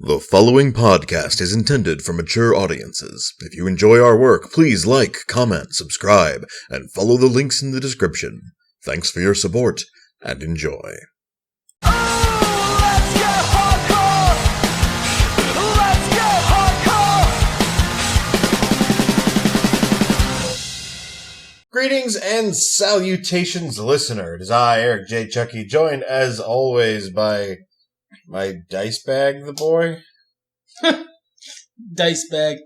The following podcast is intended for mature audiences. If you enjoy our work, please like, comment, subscribe, and follow the links in the description. Thanks for your support, and enjoy. Greetings and salutations, listener. It is I, Eric J. Chucky, joined as always by my dice bag, the boy. Dice bag.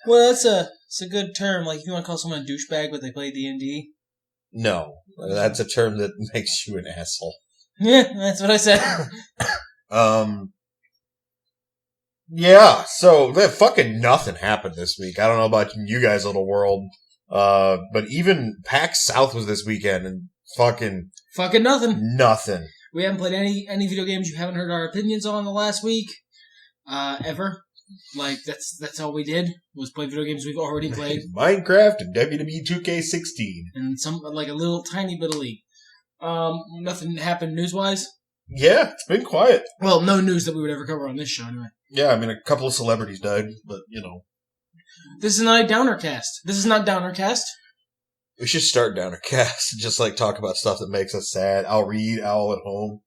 Well, it's a good term. Like, if you want to call someone a douchebag, but they play D&D. No, that's a term that makes you an asshole. Yeah, that's what I said. Yeah, so fucking nothing happened this week. I don't know about you guys' little world. But even PAX South was this weekend and fucking nothing. We haven't played any video games you haven't heard our opinions on the last week, ever. Like, that's all we did, was play video games we've already played. Minecraft and WWE 2K16. And like a little tiny bit of League. Nothing happened news-wise? Yeah, it's been quiet. Well, no news that we would ever cover on this show, anyway. Yeah, I mean, a couple of celebrities died, but, you know. This is not a downer cast. This is not downer cast. We should start downer cast. Just like talk about stuff that makes us sad. I'll read Owl at Home.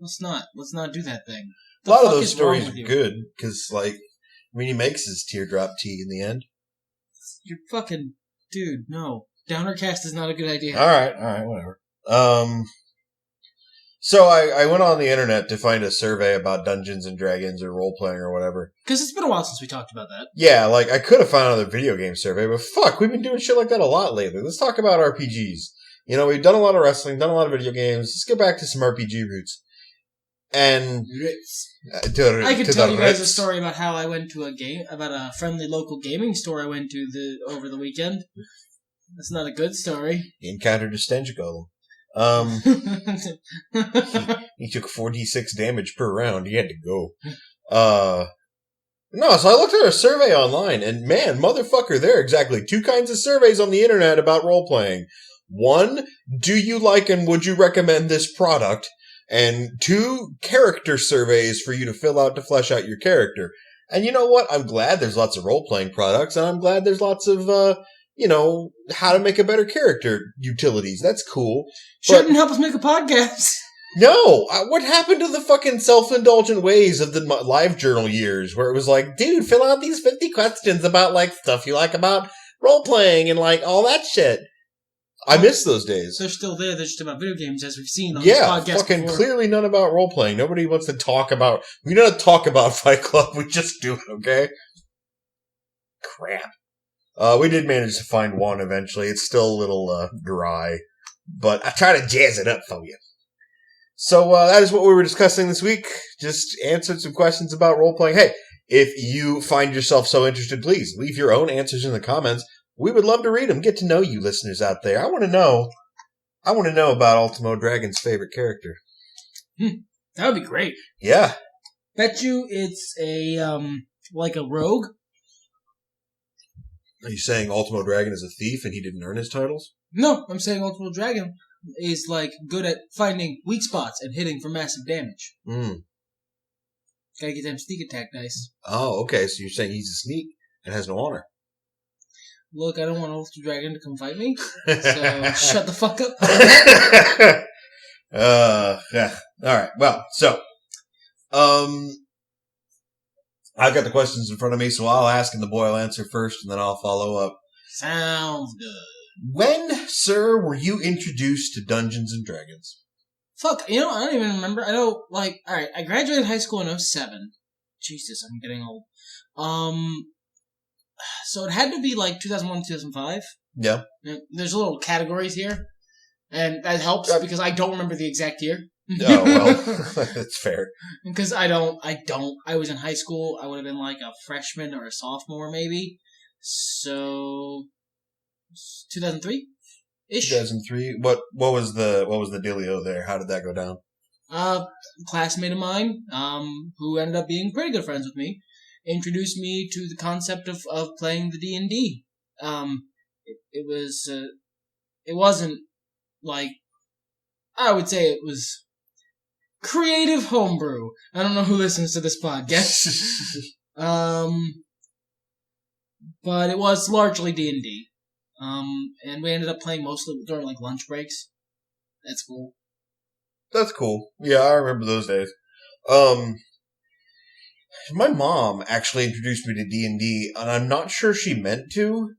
Let's not do that thing. A lot of those stories are good because, like, I mean, he makes his teardrop tea in the end. You're fucking dude. No, downer cast is not a good idea. All right, whatever. So I went on the internet to find a survey about Dungeons and Dragons or role-playing or whatever. Because it's been a while since we talked about that. Yeah, like, I could have found another video game survey, but fuck, we've been doing shit like that a lot lately. Let's talk about RPGs. You know, we've done a lot of wrestling, done a lot of video games. Let's get back to some RPG roots. And... I could tell you guys a story about how I went to about a friendly local gaming store I went to over the weekend. That's not a good story. He encountered a stench golem. He took 4d6 damage per round. He had to go. No, so I looked at a survey online, and man, motherfucker, there are exactly two kinds of surveys on the internet about role-playing. One, do you like and would you recommend this product? And two, character surveys for you to fill out to flesh out your character. And you know what? I'm glad there's lots of role-playing products, and I'm glad there's lots of, how to make a better character utilities. That's cool. Shouldn't help us make a podcast. No! What happened to the fucking self-indulgent ways of the live journal years where it was like, dude, fill out these 50 questions about, like, stuff you like about role-playing and, like, all that shit. I miss those days. They're still there. They're just about video games, as we've seen on this podcast. Yeah, fucking before. Clearly none about role-playing. Nobody wants to talk about... We don't talk about Fight Club. We just do it, okay? Crap. We did manage to find one eventually. It's still a little dry, but I try to jazz it up for you. So that is what we were discussing this week. Just answered some questions about role-playing. Hey, if you find yourself so interested, please leave your own answers in the comments. We would love to read them. Get to know you, listeners out there. I want to know about Ultimo Dragon's favorite character. That would be great. Yeah. Bet you it's like a rogue. Are you saying Ultimo Dragon is a thief and he didn't earn his titles? No, I'm saying Ultimo Dragon is, like, good at finding weak spots and hitting for massive damage. Gotta get them sneak attack dice. Oh, okay, so you're saying he's a sneak and has no honor. Look, I don't want Ultimo Dragon to come fight me, so shut the fuck up. Yeah. Alright, well, so, I've got the questions in front of me, so I'll ask and the boy will answer first, and then I'll follow up. Sounds good. When, sir, were you introduced to Dungeons and Dragons? Fuck, I don't even remember. I know, like, alright, I graduated high school in 2007. Jesus, I'm getting old. So it had to be, like, 2001, 2005. Yeah. There's little categories here, and that helps because I don't remember the exact year. Oh, well, that's fair. Because I was in high school. I would have been like a freshman or a sophomore, maybe. So, 2003-ish. 2003. What was the dealio there? How did that go down? A classmate of mine, who ended up being pretty good friends with me, introduced me to the concept of playing the D&D. It wasn't like, I would say it was creative homebrew. I don't know who listens to this podcast. But it was largely D&D. And we ended up playing mostly during like lunch breaks. That's cool. That's cool. Yeah, I remember those days. My mom actually introduced me to D&D, and I'm not sure she meant to.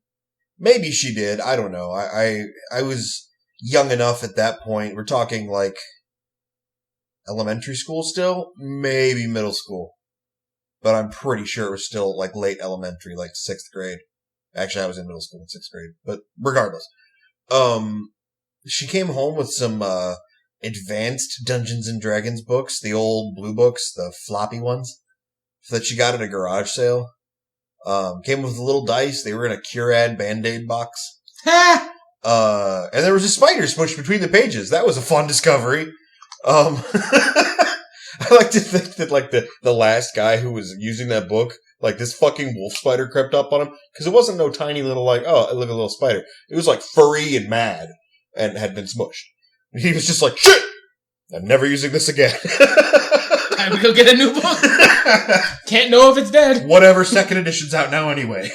Maybe she did. I don't know. I was young enough at that point. We're talking like elementary school still, maybe middle school. But I'm pretty sure it was still like late elementary, like 6th grade. Actually, I was in middle school in 6th grade. But regardless. She came home with some advanced Dungeons and Dragons books, the old blue books, the floppy ones, that she got at a garage sale. Came with little dice. They were in a Curad Band-Aid box. And there was a spider smushed between the pages. That was a fun discovery. I like to think that, like, the last guy who was using that book, like, this fucking wolf spider crept up on him. Because it wasn't no tiny little, like, oh, look at a little spider. It was, like, furry and mad. And had been smushed. And he was just like, shit! I'm never using this again. Time to go get a new book. Can't know if it's dead. Whatever, 2nd edition's out now anyway.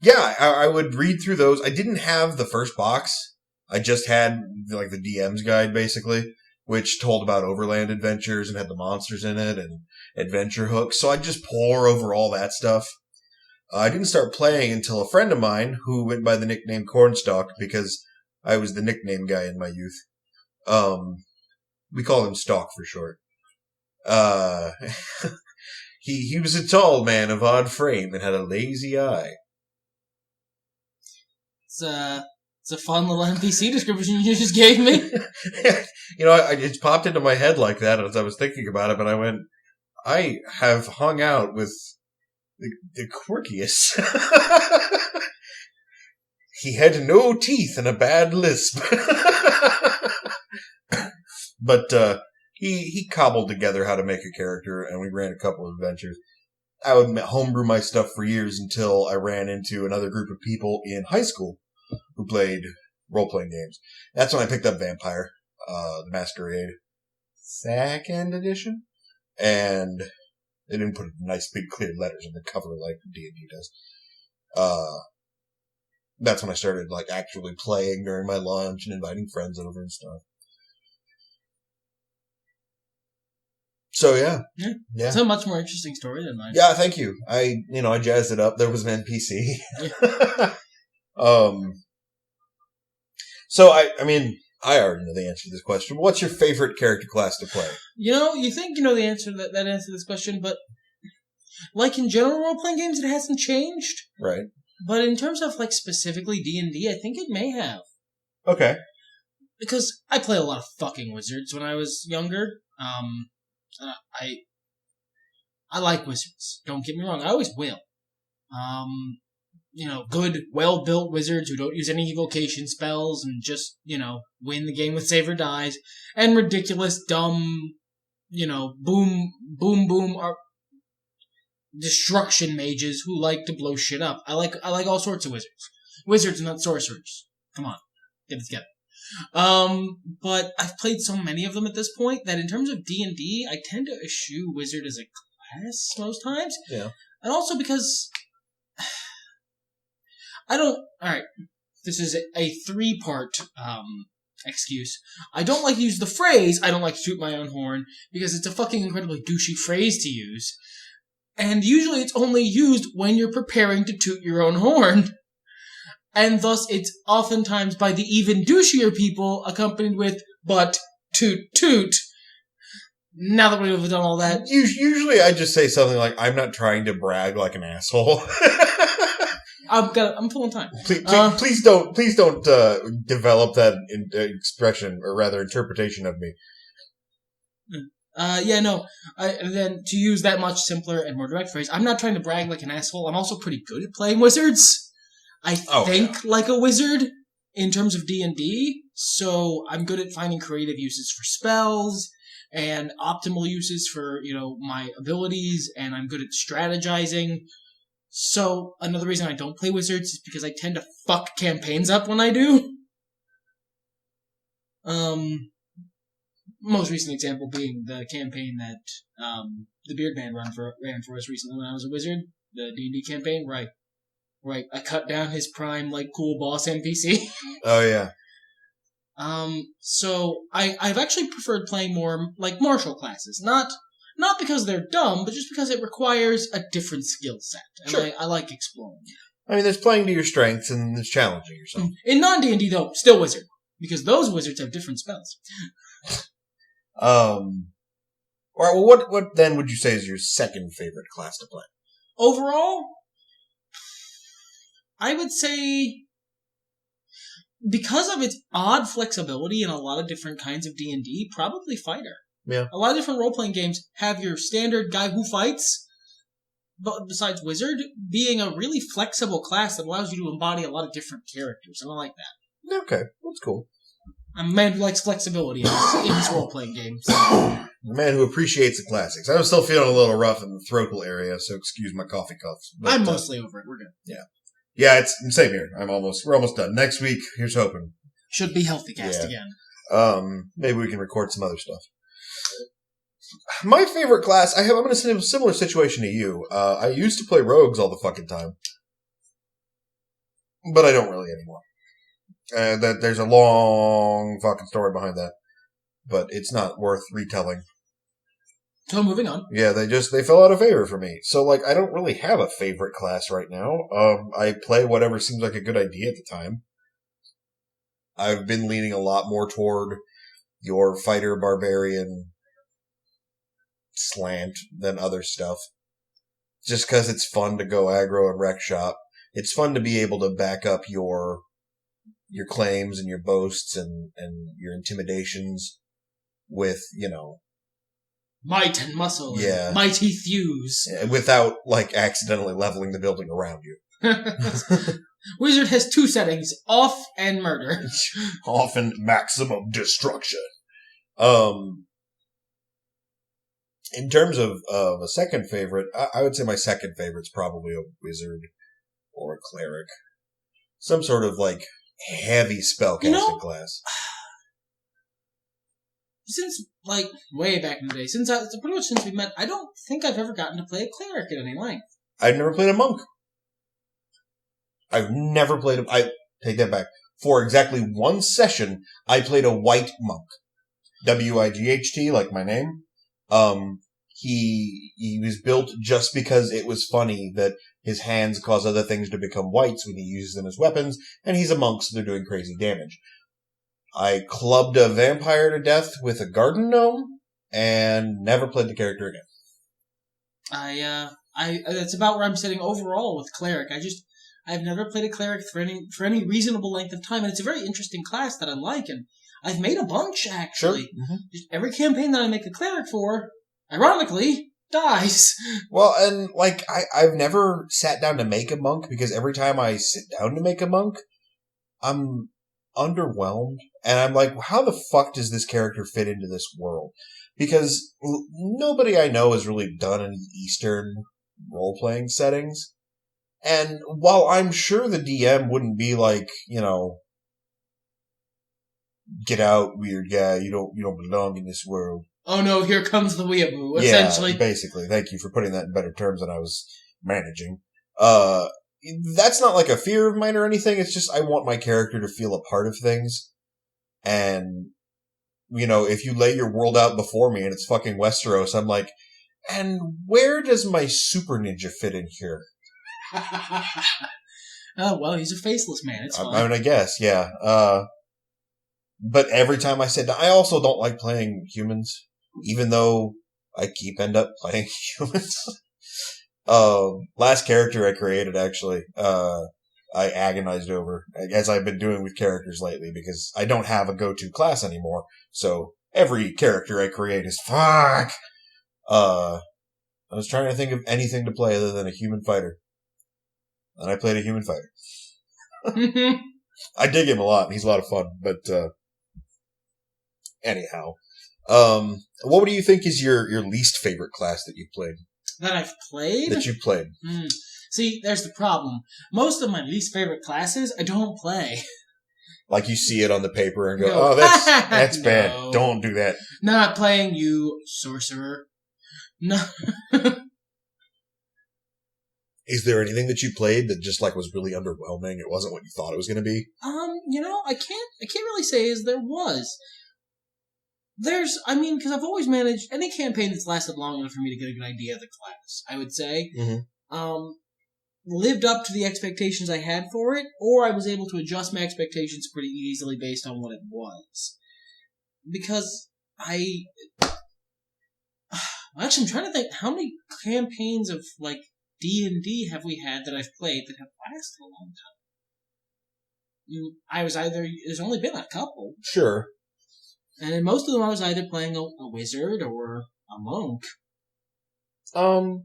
Yeah, I would read through those. I didn't have the first box. I just had, like, the DM's guide, basically, which told about overland adventures and had the monsters in it and adventure hooks. So I'd just pore over all that stuff. I didn't start playing until a friend of mine who went by the nickname Cornstalk because I was the nickname guy in my youth. We call him Stalk for short. He was a tall man of odd frame and had a lazy eye. It's a fun little NPC description you just gave me. You know, it popped into my head like that as I was thinking about it, but I went, I have hung out with the quirkiest. He had no teeth and a bad lisp. But he cobbled together how to make a character, and we ran a couple of adventures. I would homebrew my stuff for years until I ran into another group of people in high school who played role-playing games. That's when I picked up Vampire, the Masquerade 2nd edition, and they didn't put nice big clear letters on the cover like D&D does. That's when I started like actually playing during my lunch and inviting friends over and stuff. So yeah. It's a much more interesting story than mine. Yeah, thank you. I jazzed it up. There was an NPC. Yeah. So I mean, I already know the answer to this question. What's your favorite character class to play? You think you know the answer to that answer to this question, but like in general role-playing games, it hasn't changed. Right. But in terms of like specifically D&D, I think it may have. Okay. Because I played a lot of fucking wizards when I was younger. I like wizards. Don't get me wrong. I always will. Good, well-built wizards who don't use any evocation spells and just, win the game with save or dies. And ridiculous, dumb, boom, destruction mages who like to blow shit up. I like all sorts of wizards. Wizards, not sorcerers. Come on. Get it together. But I've played so many of them at this point that in terms of D&D, I tend to eschew wizard as a class most times. Yeah. And also because alright, this is a 3-part, excuse. I don't like to use the phrase, I don't like to toot my own horn, because it's a fucking incredibly douchey phrase to use. And usually it's only used when you're preparing to toot your own horn. And thus it's oftentimes by the even douchier people accompanied with, but, toot, toot. Now that we've done all that. Usually I just say something like, I'm not trying to brag like an asshole. I'm pulling time. Please don't develop that expression, or rather interpretation of me. And then to use that much simpler and more direct phrase, I'm not trying to brag like an asshole. I'm also pretty good at playing wizards. I think like a wizard in terms of D&D, so I'm good at finding creative uses for spells and optimal uses for, my abilities, and I'm good at strategizing. So another reason I don't play wizards is because I tend to fuck campaigns up when I do. Most recent example being the campaign that the Beard Man ran for us recently when I was a wizard. The D&D campaign, right? I cut down his prime, cool boss NPC. Oh, yeah. So I've actually preferred playing more, martial classes. Not because they're dumb, but just because it requires a different skill set. And Sure. I like exploring. I mean, there's playing to your strengths and there's challenging yourself. In non-D&D, though, still wizard. Because those wizards have different spells. All right, well, what then would you say is your second favorite class to play? Overall, I would say, because of its odd flexibility in a lot of different kinds of D&D, probably fighter. Yeah. A lot of different role-playing games have your standard guy who fights, but besides wizard, being a really flexible class that allows you to embody a lot of different characters, and I like that. Okay, that's cool. I'm a man who likes flexibility in his role-playing games. A man who appreciates the classics. I'm still feeling a little rough in the throatal area, so excuse my coffee cuffs. But, I'm mostly over it. We're good. Yeah, it's same here. We're almost done. Next week, here's hoping. Should be Healthy Cast again. Maybe we can record some other stuff. My favorite class, I'm in a similar situation to you. I used to play rogues all the fucking time. But I don't really anymore. There's a long fucking story behind that. But it's not worth retelling. So moving on. Yeah, they fell out of favor for me. So, I don't really have a favorite class right now. I play whatever seems like a good idea at the time. I've been leaning a lot more toward your fighter barbarian slant than other stuff. Just because it's fun to go aggro and wreck shop. It's fun to be able to back up your claims and your boasts and your intimidations with, might and muscle. Yeah. And mighty thews. Without, accidentally leveling the building around you. Wizard has two settings, off and murder. Often maximum destruction. In terms of a second favorite, I would say my second favorite's probably a wizard or a cleric. Some sort of, heavy spellcasting class. Since, way back in the day, pretty much since we met, I don't think I've ever gotten to play a cleric at any length. I've never played a monk. I've never played I take that back. For exactly one session, I played a white monk. W-I-G-H-T, like my name. He was built just because it was funny that his hands cause other things to become whites when he uses them as weapons, and he's a monk, so they're doing crazy damage. I clubbed a vampire to death with a garden gnome, and never played the character again. That's about where I'm sitting overall with cleric. I've never played a cleric for any reasonable length of time, and it's a very interesting class that I like, and I've made a bunch, actually. Sure. Mm-hmm. Just every campaign that I make a cleric for, ironically, dies. Well, and, I've never sat down to make a monk, because every time I sit down to make a monk, I'm underwhelmed, and I'm like, how the fuck does this character fit into this world? Because nobody I know has really done any Eastern role-playing settings, and while I'm sure the DM wouldn't be get out, weird guy, you don't belong in this world. Oh no, here comes the weeaboo, essentially. Yeah, basically. Thank you for putting that in better terms than I was managing. That's not a fear of mine or anything. It's just I want my character to feel a part of things. And, if you lay your world out before me and it's fucking Westeros, I'm like, and where does my super ninja fit in here? Oh, well, he's a faceless man. It's fine. I mean, I guess, yeah. But every time I said, I also don't like playing humans, even though I end up playing humans. Last character I created, actually, I agonized over, as I've been doing with characters lately, because I don't have a go-to class anymore. So every character I create is fuck. I was trying to think of anything to play other than a human fighter. And I played a human fighter. I dig him a lot, and he's a lot of fun, but, anyhow. What do you think is your least favorite class that you've played? That I've played? That you've played. See, there's the problem. Most of my least favorite classes, I don't play. Like you see it on the paper and go, No. oh, that's No. bad. Don't do that. Not playing you, sorcerer. No. Is there anything that you played that just like was really underwhelming? It wasn't what you thought it was going to be? I can't really say as there was. Because I've always managed any campaign that's lasted long enough for me to get a good idea of the class, I would say. Mm-hmm. Lived up to the expectations I had for it, or I was able to adjust my expectations pretty easily based on what it was. Because actually, I'm trying to think, how many campaigns of, like, D&D have we had that I've played that have lasted a long time? There's only been a couple. Sure. And in most of them I was either playing a wizard or a monk.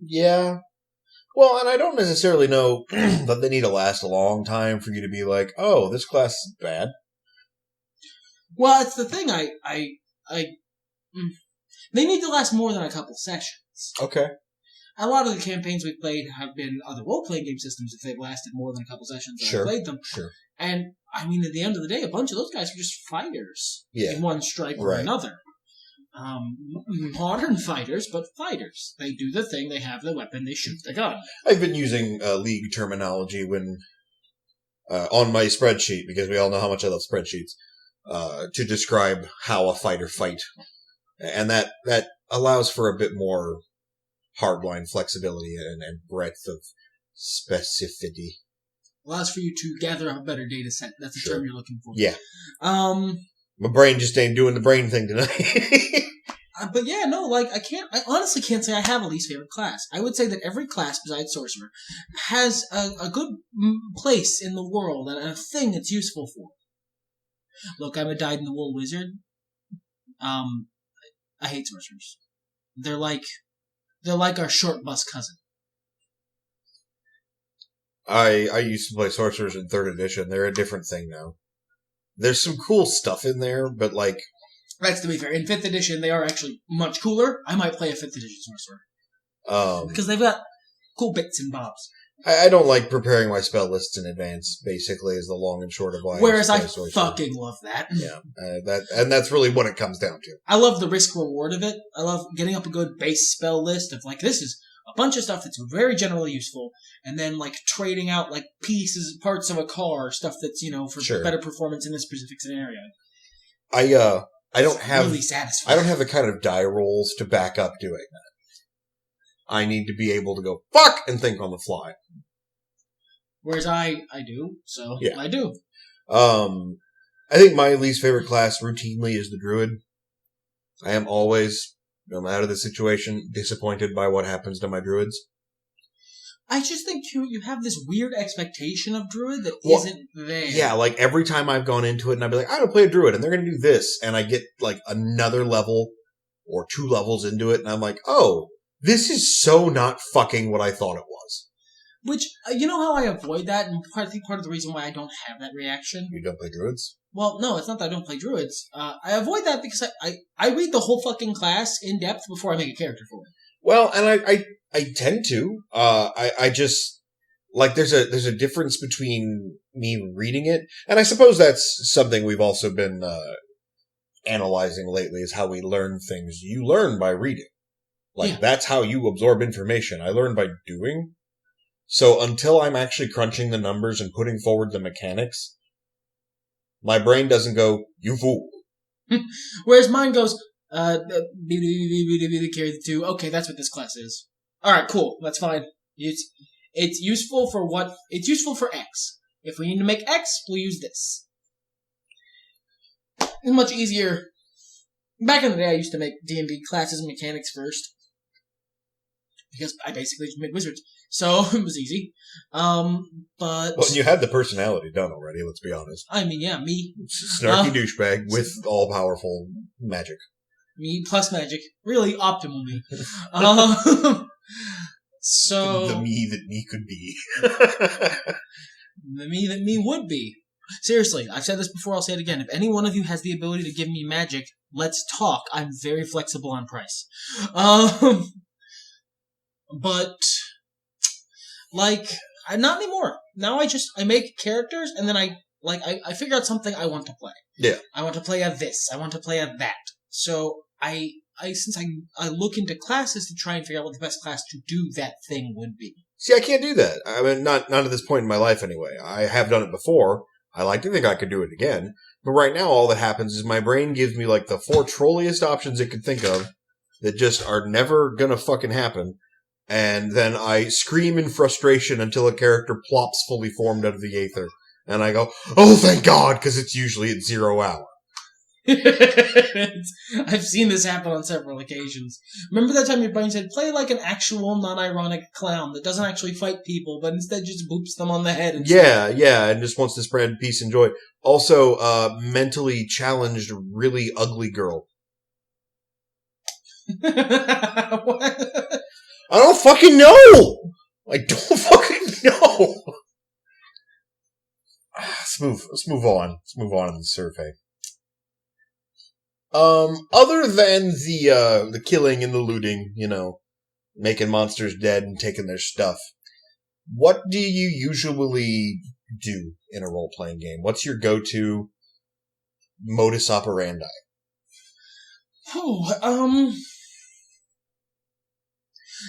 Yeah. Well, and I don't necessarily know that they need to last a long time for you to be like, oh, this class is bad. Well, it's the thing. They need to last more than a couple sessions. Okay. A lot of the campaigns we've played have been other role-playing game systems if they've lasted more than a couple sessions that I've played them. Sure. And, at the end of the day, a bunch of those guys were just fighters. Yeah. In one stripe or another. Modern fighters, but fighters. They do the thing, they have the weapon, they shoot the gun. I've been using League terminology when on my spreadsheet, because we all know how much I love spreadsheets, to describe how a fighter fight. And that allows for a bit more hardline flexibility and breadth of specificity. Allows for you to gather a better data set. That's the term you're looking for. Yeah. My brain just ain't doing the brain thing tonight. But yeah, no, I honestly can't say I have a least favorite class. I would say that every class besides Sorcerer has a good place in the world and a thing it's useful for. Look, I'm a dyed-in-the-wool wizard. I hate sorcerers. They're like our short bus cousin. I used to play sorcerers in 3rd edition. They're a different thing now. There's some cool stuff in there, but That's to be fair. In 5th edition, they are actually much cooler. I might play a 5th edition sorcerer. Because they've got cool bits and bobs. I don't like preparing my spell lists in advance, basically, is the long and short of why. Whereas I fucking love that. Yeah. That's really what it comes down to. I love the risk-reward of it. I love getting up a good base spell list of, this is a bunch of stuff that's very generally useful, and then, trading out, pieces, parts of a car, stuff that's, for better performance in this specific scenario. I don't have really satisfying. I don't have the kind of die rolls to back up doing that. I need to be able to go, fuck, and think on the fly. Whereas I do, so yeah. I do. I think my least favorite class routinely is the druid. I am always, no matter the situation, disappointed by what happens to my druids. I just think, too, you have this weird expectation of druid that isn't there. Yeah, every time I've gone into it and I'd be like, I'm going to play a druid and they're going to do this. And I get, another level or 2 levels into it and I'm like, oh, this is so not fucking what I thought it was. Which, you know how I avoid that? And I think part of the reason why I don't have that reaction? You don't play druids? Well, no, it's not that I don't play druids. I avoid that because I read the whole fucking class in depth before I make a character for it. Well, and I tend to. I just, there's a difference between me reading it, and I suppose that's something we've also been analyzing lately, is how we learn things. You learn by reading. That's how you absorb information. I learn by doing. So until I'm actually crunching the numbers and putting forward the mechanics, my brain doesn't go, you fool. Whereas mine goes, carry the 2. Okay, that's what this class is. Alright, cool. That's fine. It's useful for what? It's useful for X. If we need to make X, we'll use this. It's much easier. Back in the day, I used to make D&D classes and mechanics first. Because I basically just made wizards. So, it was easy. But... Well, you had the personality done already, let's be honest. I mean, yeah, me. Snarky douchebag with all-powerful magic. Me plus magic. Really optimal me. So... The me that me could be. The me that me would be. Seriously, I've said this before, I'll say it again. If any one of you has the ability to give me magic, let's talk. I'm very flexible on price. But, not anymore. Now I make characters, and then I like, I figure out something I want to play. Yeah. I want to play a this. I want to play a that. So since I look into classes to try and figure out what the best class to do that thing would be. See, I can't do that. I mean, not at this point in my life anyway. I have done it before. I like to think I could do it again. But right now, all that happens is my brain gives me, like, the 4 trolliest options it could think of that just are never gonna fucking happen. And then I scream in frustration until a character plops fully formed out of the aether. And I go, oh, thank God, because it's usually at 0 hour. I've seen this happen on several occasions. Remember that time your brain said, play like an actual non-ironic clown that doesn't actually fight people, but instead just boops them on the head and Yeah, and just wants to spread peace and joy. Also, mentally challenged, really ugly girl. What? I don't fucking know! I don't fucking know! Let's move on. Let's move on in the survey. Other than the killing and the looting, making monsters dead and taking their stuff, what do you usually do in a role-playing game? What's your go-to modus operandi?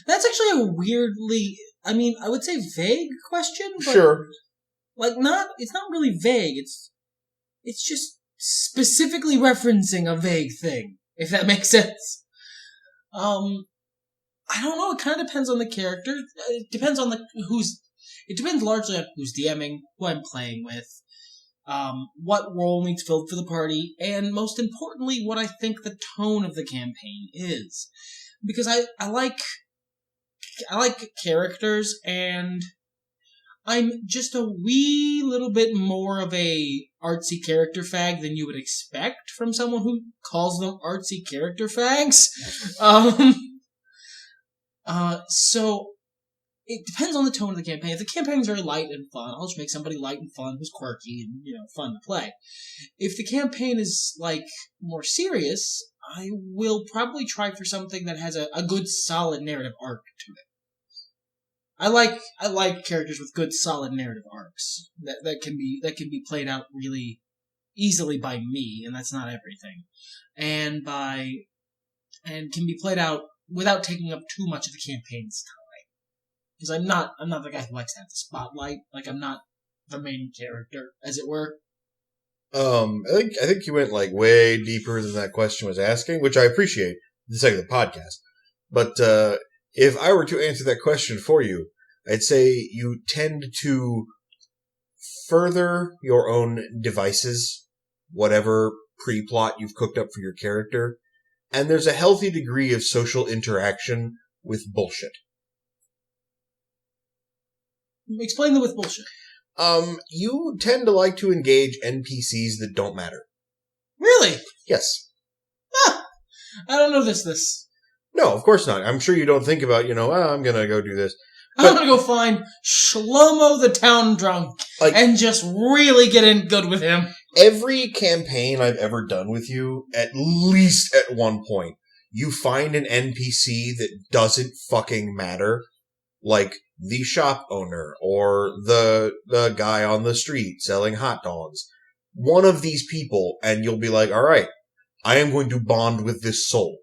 That's actually a weirdly, I would say vague question, but Sure. it's not really vague. It's just specifically referencing a vague thing, if that makes sense. I don't know. It kind of depends on the character. It depends on it depends largely on who's DMing, who I'm playing with, what role needs filled for the party, and most importantly, what I think the tone of the campaign is. Because I like characters, and I'm just a wee little bit more of a artsy character fag than you would expect from someone who calls them artsy character fags. So it depends on the tone of the campaign. If the campaign's very light and fun, I'll just make somebody light and fun who's quirky and fun to play. If the campaign is more serious, I will probably try for something that has a good solid narrative arc to it. I like characters with good solid narrative arcs that can be played out really easily by me, and that's not everything. And can be played out without taking up too much of the campaign's time. Because I'm not the guy who likes to have the spotlight. I'm not the main character, as it were. I think you went way deeper than that question was asking, which I appreciate for the sake of the podcast. But if I were to answer that question for you, I'd say you tend to further your own devices, whatever pre-plot you've cooked up for your character, and there's a healthy degree of social interaction with bullshit. Explain the with bullshit. You tend to like to engage NPCs that don't matter. Really? Yes. I don't know this. No, of course not. I'm sure you don't think about, I'm gonna go do this. I'm gonna go find Shlomo the town drunk and just really get in good with him. Every campaign I've ever done with you, at least at one point, you find an NPC that doesn't fucking matter. Like the shop owner or the guy on the street selling hot dogs. One of these people, and you'll be like, all right, I am going to bond with this soul.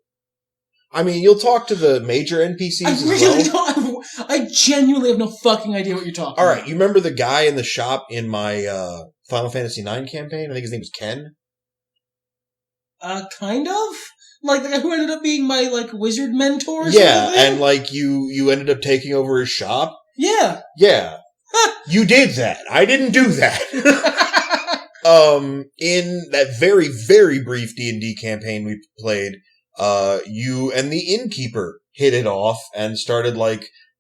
You'll talk to the major NPCs as well. I genuinely have no fucking idea what you're talking about. All right, you remember the guy in the shop in my Final Fantasy IX campaign? I think his name was Ken. Kind of? The guy who ended up being my, wizard mentor or something? And, you ended up taking over his shop? Yeah. Yeah. You did that. I didn't do that. In that very, very brief D&D campaign we played, you and the innkeeper hit it off and started,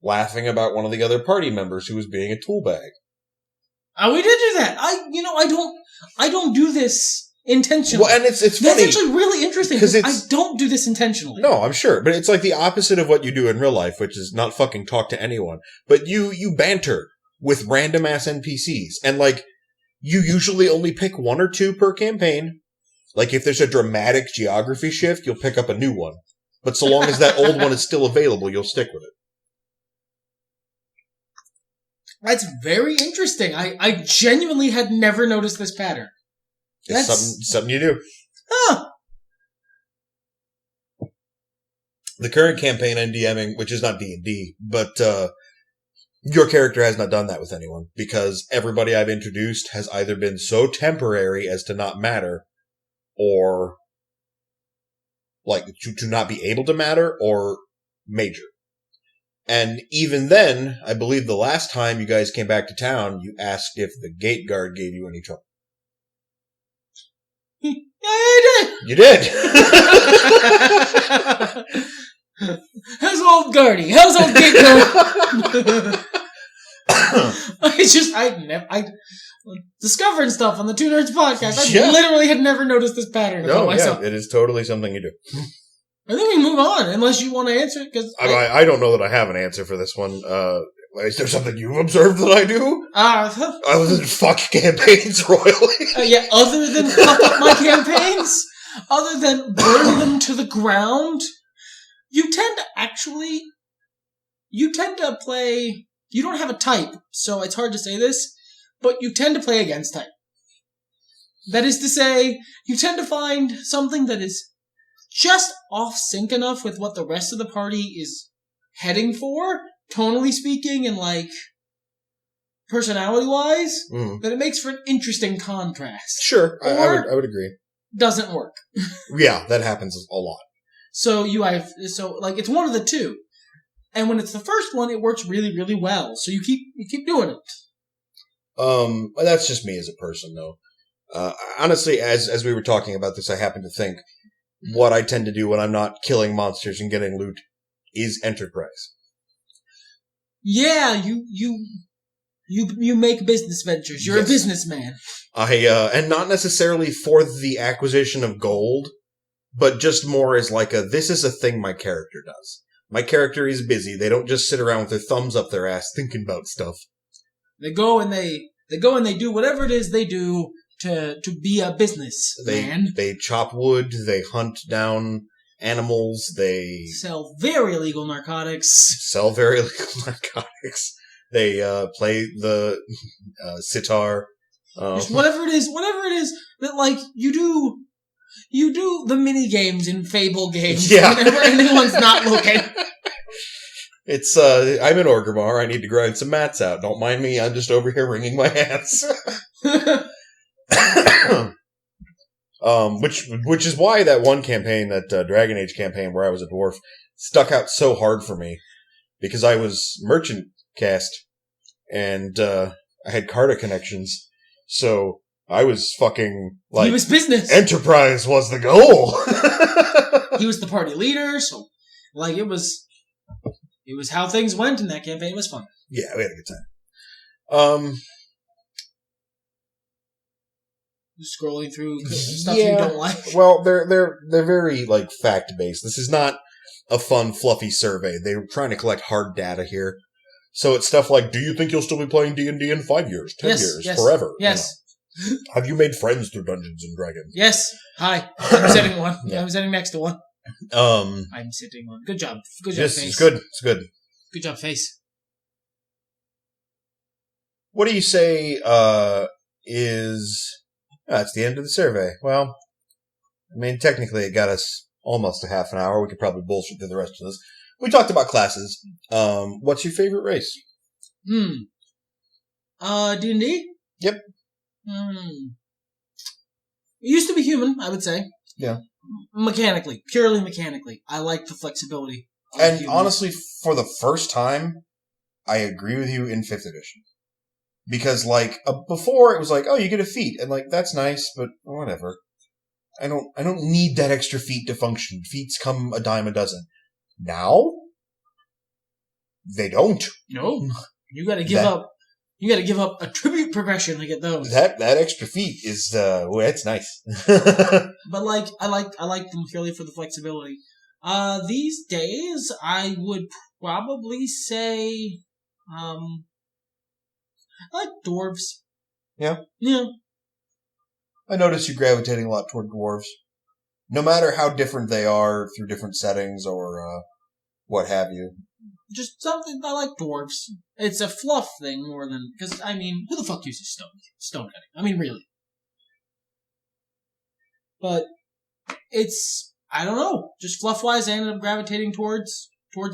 laughing about one of the other party members who was being a tool bag. We did do that. I don't do this intentionally. Well, and it's funny. That's actually really interesting because I don't do this intentionally. No, I'm sure, but it's the opposite of what you do in real life, which is not fucking talk to anyone. But you banter with random ass NPCs, and you usually only pick 1 or 2 per campaign. If there's a dramatic geography shift, you'll pick up a new one. But so long as that old one is still available, you'll stick with it. That's very interesting. I genuinely had never noticed this pattern. It's something you do. Huh. The current campaign I'm DMing, which is not D&D, but your character has not done that with anyone, because everybody I've introduced has either been so temporary as to not matter, or like to not be able to matter, or major. And even then, I believe the last time you guys came back to town, you asked if the gate guard gave you any trouble. Yeah, I did. You did. How's old Guardy? How's old gate guard? I discovering stuff on the Two Nerds podcast. I literally had never noticed this pattern about myself. It is totally something you do. I think we move on, unless you want to answer it. Because I don't know that I have an answer for this one. Is there something you've observed that I do? Other than fuck campaigns royally? Yeah, other than fuck up my campaigns? Other than burn them to the ground? You tend to play... You don't have a type, so it's hard to say this, but you tend to play against type. That is to say, you tend to find something that is just off sync enough with what the rest of the party is heading for, tonally speaking and like personality-wise, that it makes for an interesting contrast. Sure, I would agree. Doesn't work. Yeah, that happens a lot. So it's one of the two. And when it's the first one, it works really, really well. So you keep doing it. That's just me as a person, though. Honestly, as we were talking about this, I happen to think what I tend to do when I'm not killing monsters and getting loot is enterprise. Yeah, you make business ventures. You're a businessman. And not necessarily for the acquisition of gold, but just more as like this is a thing my character does. My character is busy. They don't just sit around with their thumbs up their ass thinking about stuff. They go and they do whatever it is they do to be a business man. They chop wood. They hunt down animals. They sell very illegal narcotics. They play the sitar. Just whatever it is that like you do the mini games in Fable games whenever anyone's not looking. It's I'm in Orgrimmar. I need to grind some mats out. Don't mind me. I'm just over here wringing my hands. Which is why that one campaign, that Dragon Age campaign where I was a dwarf, stuck out so hard for me, because I was merchant cast and I had Carta connections, so I was fucking like, he was business. Enterprise was the goal. He was the party leader, so like it was how things went in that campaign. It was fun. Yeah, we had a good time. Scrolling through stuff you don't like. Well, they're very like fact based. This is not a fun, fluffy survey. They're trying to collect hard data here. So it's stuff like, do you think you'll still be playing D&D in 5 years, 10 years, forever? Yes. You know? Have you made friends through Dungeons and Dragons? Yes. Hi. I'm sitting one. Yeah. I'm sitting next to one. I'm sitting one. Good job. Good job, yes, face. It's good. It's good. Good job, face. What do you say is... That's the end of the survey. Well, I mean, technically it got us almost a half an hour. We could probably bullshit through the rest of this. We talked about classes. What's your favorite race? D&D? Yep. It used to be human, I would say. Yeah. Purely mechanically. I like the flexibility. And humans. Honestly, for the first time, I agree with you in 5th edition. Because, like, before it was like, oh, you get a feat, and like, that's nice, but whatever. I don't need that extra feat to function. Feats come a dime a dozen. Now, they don't. No. You gotta give up. You gotta give up attribute progression to get those. That extra feat is, that's nice. But like, I like them purely for the flexibility. These days, I would probably say, I like dwarves. Yeah? Yeah. I notice you gravitating a lot toward dwarves. No matter how different they are through different settings or what have you. Just something, I like dwarves. It's a fluff thing more than, because, I mean, who the fuck uses stone cutting? I mean, really. But, it's, I don't know, just fluff-wise, I ended up gravitating towards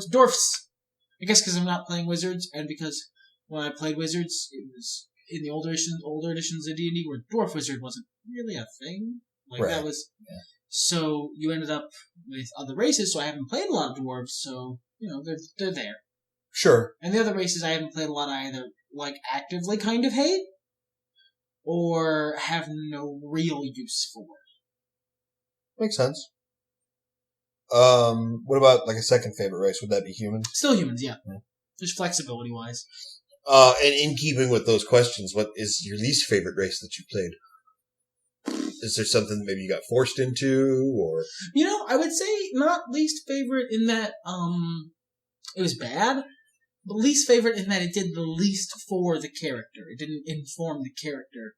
dwarfs. I guess because I'm not playing wizards, and because when I played wizards, it was in the older editions of D&D where dwarf wizard wasn't really a thing. Like, that was... Yeah. So, you ended up with other races, so I haven't played a lot of dwarves, so, you know, they're there. Sure. And the other races I haven't played a lot, I either, like, actively kind of hate, or have no real use for. Makes sense. What about, like, a second favorite race? Would that be humans? Still humans, yeah. Just flexibility-wise. And in keeping with those questions, what is your least favorite race that you played? Is there something that maybe you got forced into, or? You know, I would say not least favorite in that, it was bad, but least favorite in that it did the least for the character. It didn't inform the character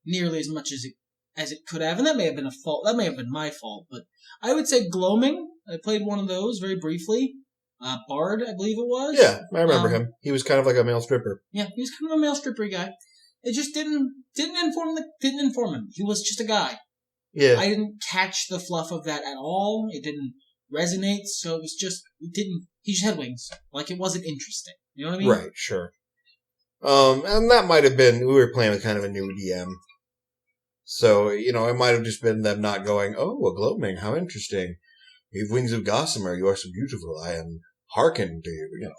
nearly as much as it could have, and that may have been a fault. That may have been my fault, but I would say Gloaming. I played one of those very briefly. Bard, I believe it was. Yeah, I remember him. He was kind of like a male stripper. Yeah, he was kind of a male stripper guy. It just didn't inform him. He was just a guy. Yeah. I didn't catch the fluff of that at all. It didn't resonate, so it was just, he just had wings. Like, it wasn't interesting. You know what I mean? Right, sure. And that might have been, we were playing with kind of a new DM. So, you know, it might have just been them not going, oh, a Gloaming, how interesting. You have wings of gossamer, you are so beautiful, I am hearken to you, you know.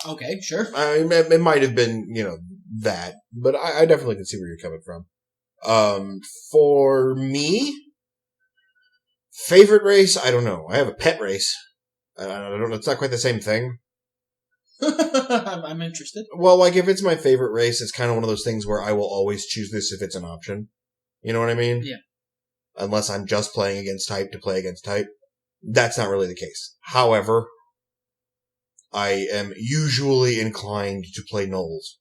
Okay, sure. I mean, it might have been, you know, that, but I definitely can see where you're coming from. For me, favorite race, I don't know. I have a pet race. I don't know. It's not quite the same thing. I'm interested. Well, like, if it's my favorite race, it's kind of one of those things where I will always choose this if it's an option. You know what I mean? Yeah. Unless I'm just playing against type to play against type. That's not really the case. However, I am usually inclined to play gnolls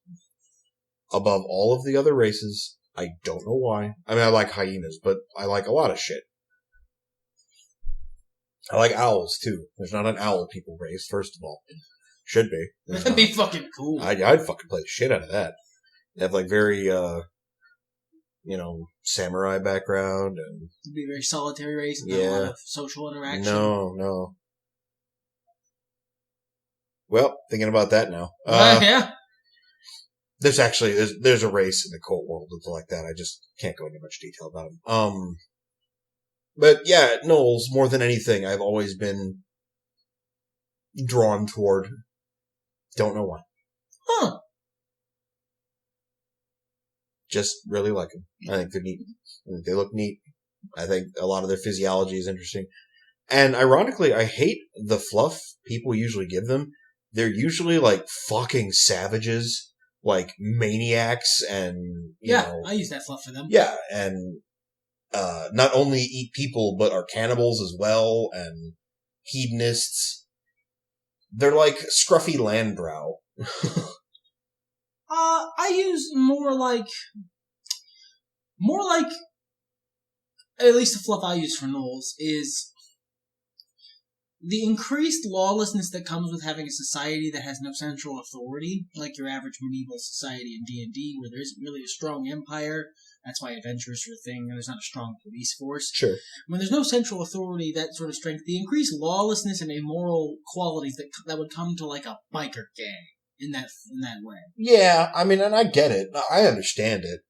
above all of the other races. I don't know why. I mean, I like hyenas, but I like a lot of shit. I like owls, too. There's not an owl people race, first of all. Should be. That'd be fucking cool. I'd fucking play the shit out of that. They have, like, very, you know, samurai background. And it'd be a very solitary race. Not a lot of social interaction. No. Well, thinking about that now. Yeah. There's actually, there's a race in the cult world that's like that. I just can't go into much detail about them. But yeah, gnolls, more than anything, I've always been drawn toward. Don't know why. Huh. Just really like them. I think they're neat. I think they look neat. I think a lot of their physiology is interesting. And ironically, I hate the fluff people usually give them. They're usually like fucking savages, like maniacs, and you know, I use that fluff for them. Yeah, and not only eat people, but are cannibals as well, and hedonists. They're like scruffy landbrow. I use more like, at least the fluff I use for gnolls is the increased lawlessness that comes with having a society that has no central authority, like your average medieval society in D&D, where there isn't really a strong empire. That's why adventurers are a thing, and there's not a strong police force. Sure. When there's no central authority, that sort of strength, the increased lawlessness and immoral qualities that would come to like a biker gang in that way. Yeah, I mean, and I get it. I understand it.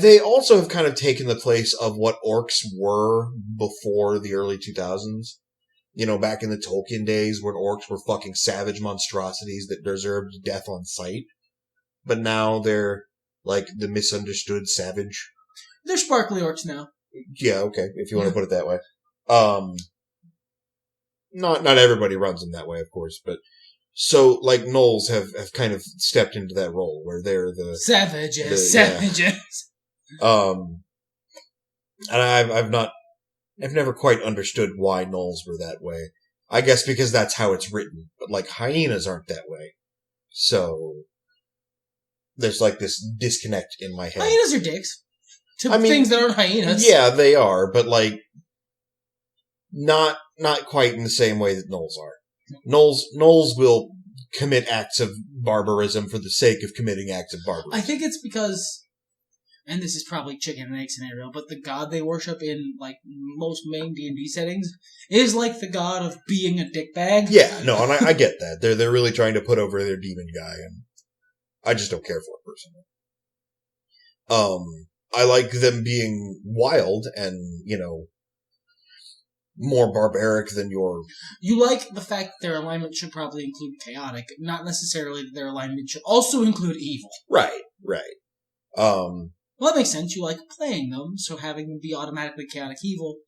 They also have kind of taken the place of what orcs were before the early 2000s. You know, back in the Tolkien days when orcs were fucking savage monstrosities that deserved death on sight. But now they're like the misunderstood savage. They're sparkly orcs now. Yeah, okay, if you want to put it that way. Not everybody runs them that way, of course, but so like gnolls have kind of stepped into that role where they're the savages. Yeah. And I've never quite understood why gnolls were that way. I guess because that's how it's written, but like hyenas aren't that way. So there's like this disconnect in my head. Hyenas are dicks. Things that aren't hyenas. Yeah, they are, but like Not quite in the same way that gnolls are. Gnolls will commit acts of barbarism for the sake of committing acts of barbarism. I think it's because, and this is probably chicken and egg scenario, but the god they worship in like most main D&D settings is like the god of being a dickbag. Yeah, no, and I get that. They're really trying to put over their demon guy, and I just don't care for it personally. I like them being wild and, more barbaric than your... You like the fact that their alignment should probably include chaotic, not necessarily that their alignment should also include evil. Right. Well, that makes sense. You like playing them, so having them be automatically chaotic evil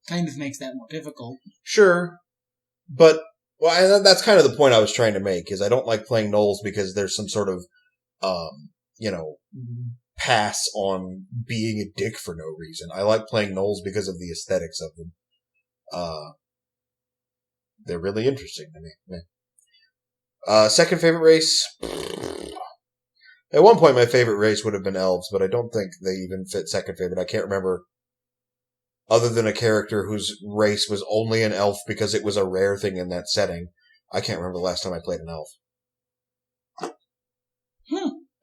kind of makes that more difficult. Sure. But, that's kind of the point I was trying to make, is I don't like playing gnolls because there's some sort of, pass on being a dick for no reason. I like playing gnolls because of the aesthetics of them. They're really interesting to me. Second favorite race? At one point my favorite race would have been elves, but I don't think they even fit second favorite. I can't remember, other than a character whose race was only an elf because it was a rare thing in that setting. I can't remember the last time I played an elf.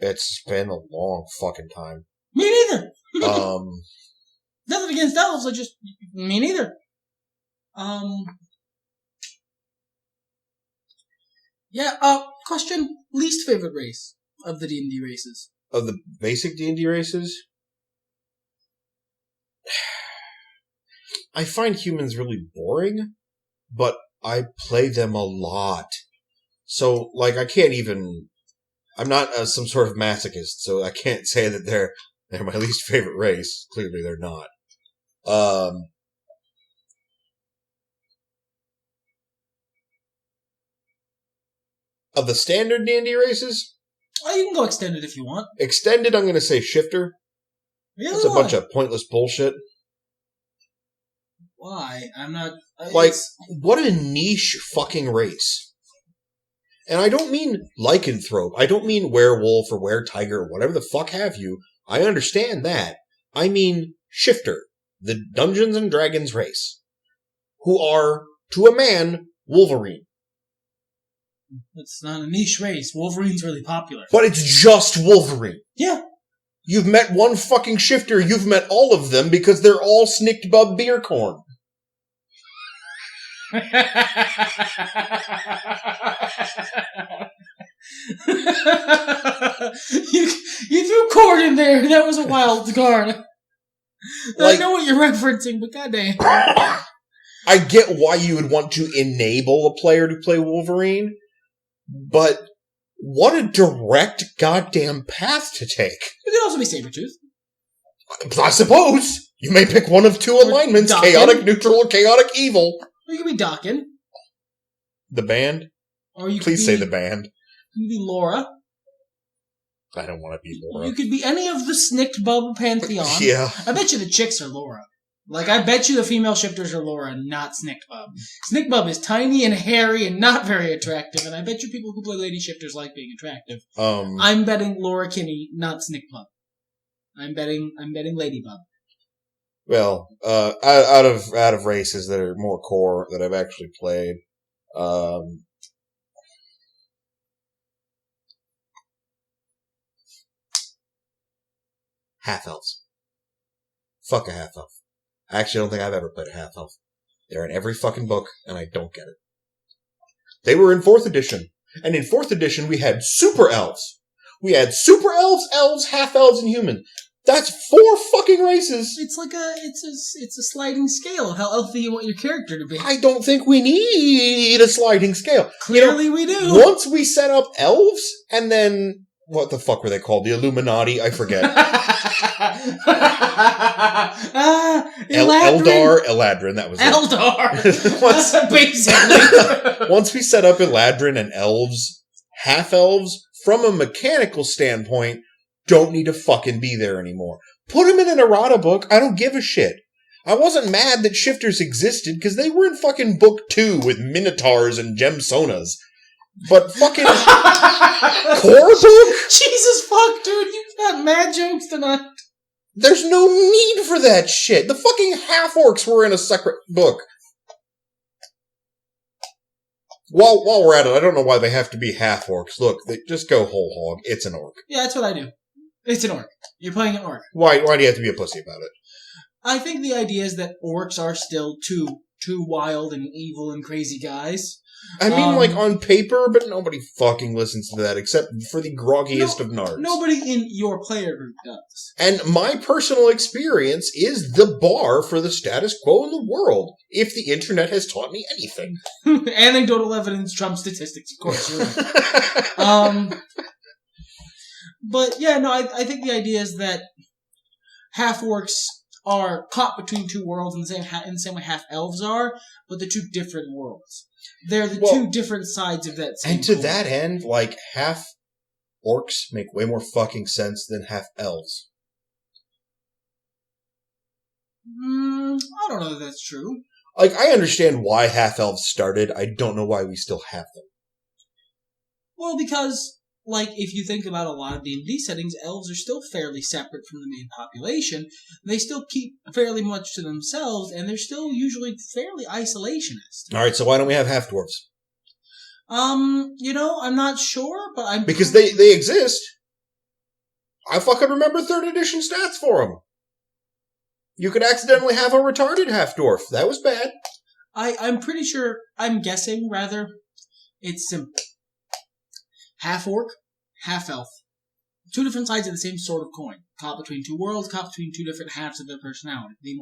It's been a long fucking time. Me neither. Nothing against elves, me neither. Question, least favorite race of the D&D races. Of the basic D&D races? I find humans really boring, but I play them a lot. So, I can't even... I'm not some sort of masochist, so I can't say that they're my least favorite race. Clearly they're not. Of the standard D&D races? Oh, you can go extended if you want. Extended, I'm going to say shifter. Really? It's a bunch of pointless bullshit. Why? I'm not... what a niche fucking race. And I don't mean lycanthrope. I don't mean werewolf or weretiger or whatever the fuck have you. I understand that. I mean shifter, the Dungeons and Dragons race, who are, to a man, Wolverine. It's not a niche race. Wolverine's really popular. But it's just Wolverine. Yeah. You've met one fucking shifter, you've met all of them because they're all snicked bub beer corn. You threw corn in there. That was a wild card. I know what you're referencing, but goddamn. I get why you would want to enable a player to play Wolverine, but what a direct goddamn path to take. It could also be Sabretooth. I suppose. You may pick one of two alignments, chaotic neutral or chaotic evil. Or you could be Dokken. The band? Or you Please say the band. You could be Laura. I don't want to be Laura. You could be any of the Snicked Bub Pantheon. Yeah. I bet you the chicks are Laura. I bet you the female shifters are Laura, not Snicked Bub. Snicked Bub is tiny and hairy and not very attractive, and I bet you people who play lady shifters like being attractive. I'm betting Laura Kinney, not Snicked Bub. I'm betting Lady Bub. Well, out of races that are more core that I've actually played, half-elves. Fuck a half-elf. I actually don't think I've ever played a half-elf. They're in every fucking book, and I don't get it. They were in 4th edition, and in 4th edition we had super elves. We had super elves, half-elves, and human. That's 4 fucking races. It's a sliding scale of how healthy you want your character to be. I don't think we need a sliding scale. Clearly we do. Once we set up elves, and then, what the fuck were they called? The Illuminati? I forget. Eladrin, that was Eldar. it. Basically. Once we set up Eladrin and elves, half-elves, from a mechanical standpoint, don't need to fucking be there anymore. Put them in an errata book. I don't give a shit. I wasn't mad that shifters existed because they were in fucking book 2 with minotaurs and gemsonas. But fucking core book? Jesus fuck, dude. You got mad jokes tonight. There's no need for that shit. The fucking half-orcs were in a separate book. While we're at it, I don't know why they have to be half orcs. Look, they just go whole hog. It's an orc. Yeah, that's what I do. It's an orc. You're playing an orc. Why do you have to be a pussy about it? I think the idea is that orcs are still too wild and evil and crazy guys. I mean, like, on paper, but nobody fucking listens to that, except for the groggiest of nards. Nobody in your player group does. And my personal experience is the bar for the status quo in the world, if the internet has taught me anything. Anecdotal evidence trumps statistics, of course, you're right. But, yeah, no, I think the idea is that half-orcs are caught between two worlds in the same way half-elves are, but they're two different worlds. They're the two different sides of that same And to coin. that end, like, half-orcs make way more fucking sense than half-elves. I don't know that that's true. Like, I understand why half-elves started. I don't know why we still have them. Well, because, like, if you think about a lot of D&D settings, elves are still fairly separate from the main population. They still keep fairly much to themselves, and they're still usually fairly isolationist. Alright, so why don't we have half-dwarves? I'm not sure, but I'm... Because they exist. I fucking remember 3rd edition stats for them. You could accidentally have a retarded half-dwarf. That was bad. I'm pretty sure, I'm guessing, rather, it's simple. Half-orc, half-elf. Two different sides of the same sort of coin. Caught between two worlds, caught between two different halves of their personality. The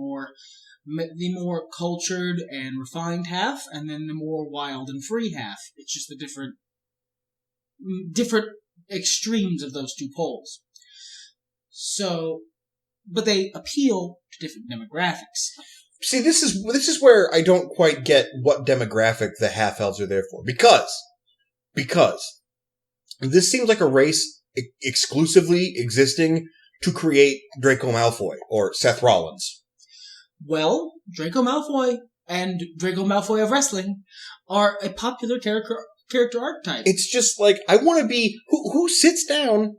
more cultured and refined half, and then the more wild and free half. It's just the different extremes of those two poles. So, but they appeal to different demographics. See, this is where I don't quite get what demographic the half-elves are there for. Because this seems like a race exclusively existing to create Draco Malfoy or Seth Rollins. Well, Draco Malfoy and Draco Malfoy of wrestling are a popular character archetype. It's just like, I want to be... Who sits down...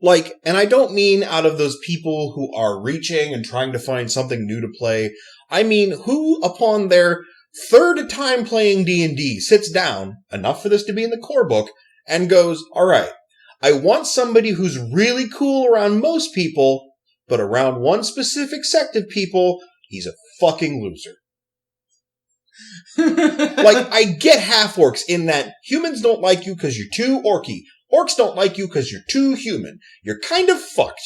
Like, and I don't mean out of those people who are reaching and trying to find something new to play. I mean, who, upon their 3rd time playing D&D, sits down, enough for this to be in the core book, and goes, alright, I want somebody who's really cool around most people, but around one specific sect of people, he's a fucking loser. Like, I get half-orcs in that humans don't like you because you're too orky. Orcs don't like you because you're too human. You're kind of fucked.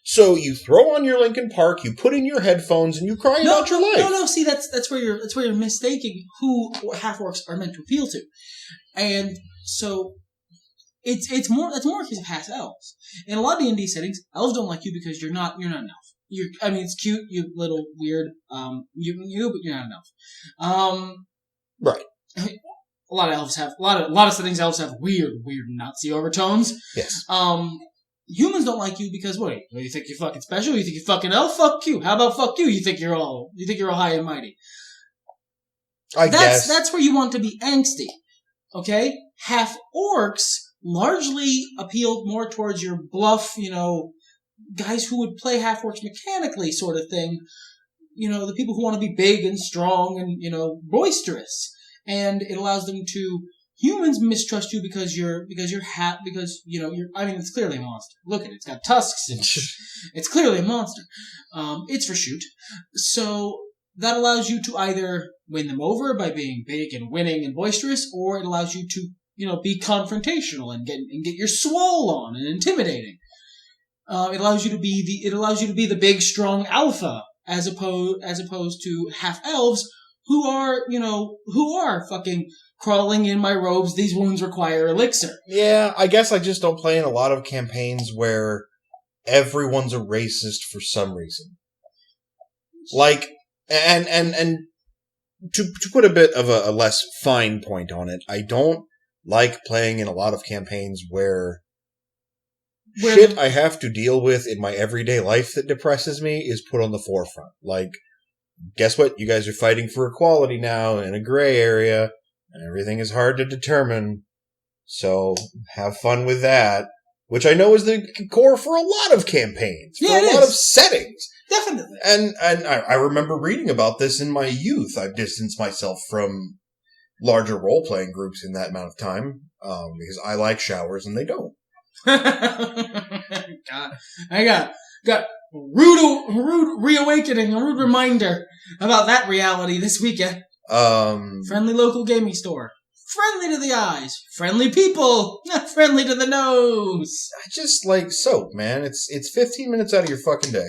So you throw on your Linkin Park, you put in your headphones, and you cry about your life. No. See, that's where you're mistaking who half-orcs are meant to appeal to, and so that's more because of half-elves. In a lot of D&D settings, elves don't like you because you're not an elf. It's cute, you little weird, but you're not an elf. Right. A lot of settings elves have weird Nazi overtones. Yes. Humans don't like you because what? You think you're fucking special? You think you're fucking elf? Fuck you. How about fuck you? You think you're all high and mighty. I guess. That's where you want to be angsty. Okay? Half orcs largely appeal more towards your bluff, guys who would play half orcs mechanically sort of thing. The people who want to be big and strong and, boisterous. And it allows them to... Humans mistrust you because it's clearly a monster. Look at it, it's got tusks and it's clearly a monster. It's for shoot. So that allows you to either win them over by being big and winning and boisterous, or it allows you to, be confrontational and get your swole on and intimidating. It allows you to be the big strong alpha as opposed to half elves who are fucking crawling in my robes, these wounds require elixir. Yeah, I guess I just don't play in a lot of campaigns where everyone's a racist for some reason. Like, and to put a bit of a less fine point on it, I don't like playing in a lot of campaigns where shit I have to deal with in my everyday life that depresses me is put on the forefront. Like, guess what? You guys are fighting for equality now in a gray area. And everything is hard to determine, so have fun with that. Which I know is the core for a lot of campaigns, for a lot of settings. Definitely. And I remember reading about this in my youth. I've distanced myself from, larger role-playing groups in that amount of time, because I like showers and they don't. God, I got rude reawakening, a rude reminder about that reality this weekend. Friendly local gaming store. Friendly to the eyes. Friendly people. Not friendly to the nose. I just like soap, man. It's 15 minutes out of your fucking day.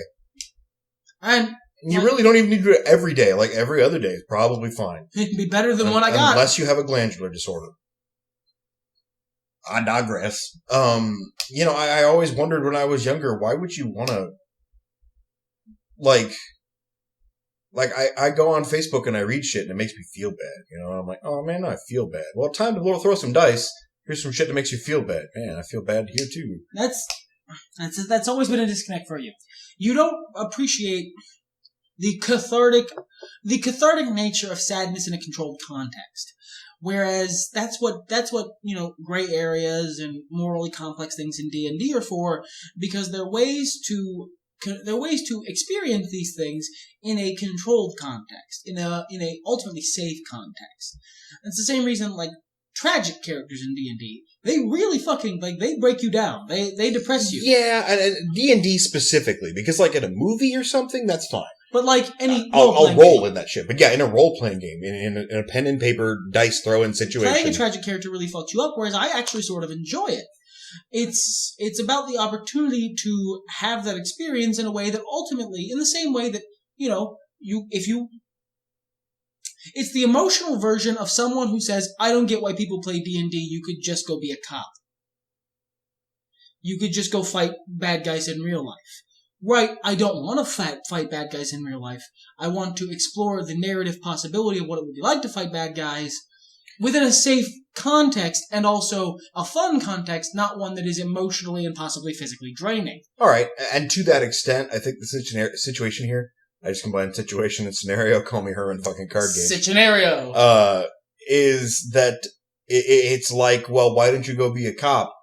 And you really don't even need to do it every day. Like every other day is probably fine. It'd be better than what I got. Unless you have a glandular disorder. I digress. I always wondered when I was younger, why would you want to, I go on Facebook and I read shit and it makes me feel bad. I'm like, oh man, I feel bad. Well, time to throw some dice. Here's some shit that makes you feel bad. Man, I feel bad here too. That's always been a disconnect for you. You don't appreciate the cathartic nature of sadness in a controlled context. Whereas that's what gray areas and morally complex things in D&D are for, because they're ways to experience these things in a controlled context, in a ultimately safe context. It's the same reason like tragic characters in D&D, they really fucking they break you down. They depress you. Yeah, and D&D specifically, because like in a movie or something, that's fine. But like any I'll roll in that shit. But yeah, in a role-playing game, in a pen and paper dice throw-in situation, playing a tragic character really fucks you up, whereas I actually sort of enjoy it. It's about the opportunity to have that experience in a way that ultimately, in the same way that, it's the emotional version of someone who says, I don't get why people play D&D, you could just go be a cop. You could just go fight bad guys in real life. Right, I don't want to fight bad guys in real life. I want to explore the narrative possibility of what it would be like to fight bad guys within a safe context and also a fun context, not one that is emotionally and possibly physically draining. All right, and to that extent, I think the situation here, I just combined situation and scenario, call me Herman fucking card game. Scenario. Is that it's like, well, why don't you go be a cop?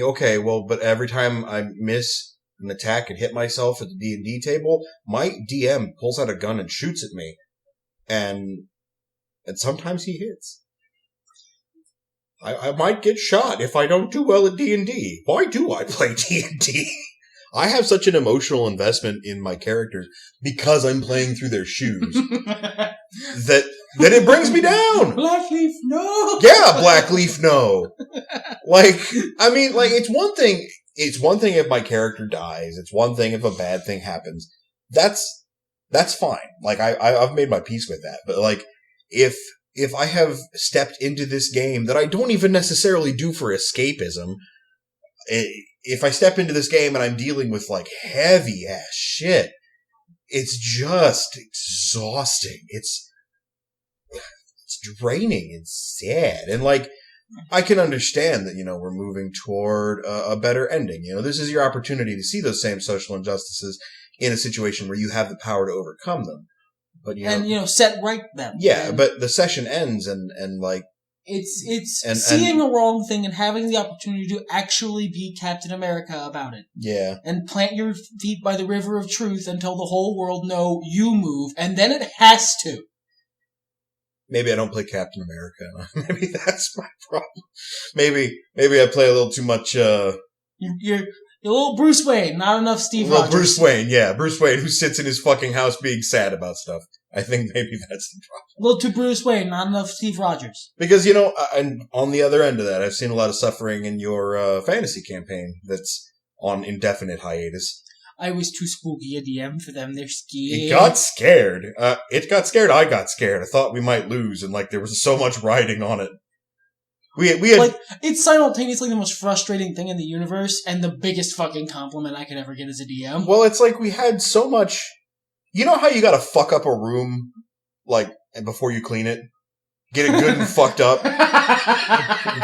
Okay, well, but every time I miss an attack and hit myself at the D&D table, my DM pulls out a gun and shoots at me. And sometimes he hits. I might get shot if I don't do well at D&D. Why do I play D&D? I have such an emotional investment in my characters because I'm playing through their shoes that it brings me down. Blackleaf, no. Yeah, Blackleaf, no. It's one thing. It's one thing if my character dies. It's one thing if a bad thing happens. That's fine. Like I've made my peace with that. But like if I have stepped into this game that I don't even necessarily do for escapism, if I step into this game and I'm dealing with like heavy ass shit, it's just exhausting. It's draining and sad. And like, I can understand that, we're moving toward a better ending. This is your opportunity to see those same social injustices in a situation where you have the power to overcome them. But, set right them. Yeah, but the session ends and like, it's seeing a wrong thing and having the opportunity to actually be Captain America about it. Yeah. And plant your feet by the river of truth until the whole world know you move, and then it has to. Maybe I don't play Captain America. Maybe that's my problem. Maybe I play a little too much, You're a little Bruce Wayne, not enough Steve Rogers. Bruce Wayne, yeah. Bruce Wayne who sits in his fucking house being sad about stuff. I think maybe that's the problem. A little too Bruce Wayne, not enough Steve Rogers. Because, and on the other end of that, I've seen a lot of suffering in your fantasy campaign that's on indefinite hiatus. I was too spooky a DM for them. They're scared. It got scared. It got scared. I got scared. I thought we might lose, and like there was so much riding on it. We had like it's simultaneously the most frustrating thing in the universe and the biggest fucking compliment I could ever get as a DM. Well, it's like we had so much. You know how you gotta fuck up a room, like before you clean it, get it good and fucked up.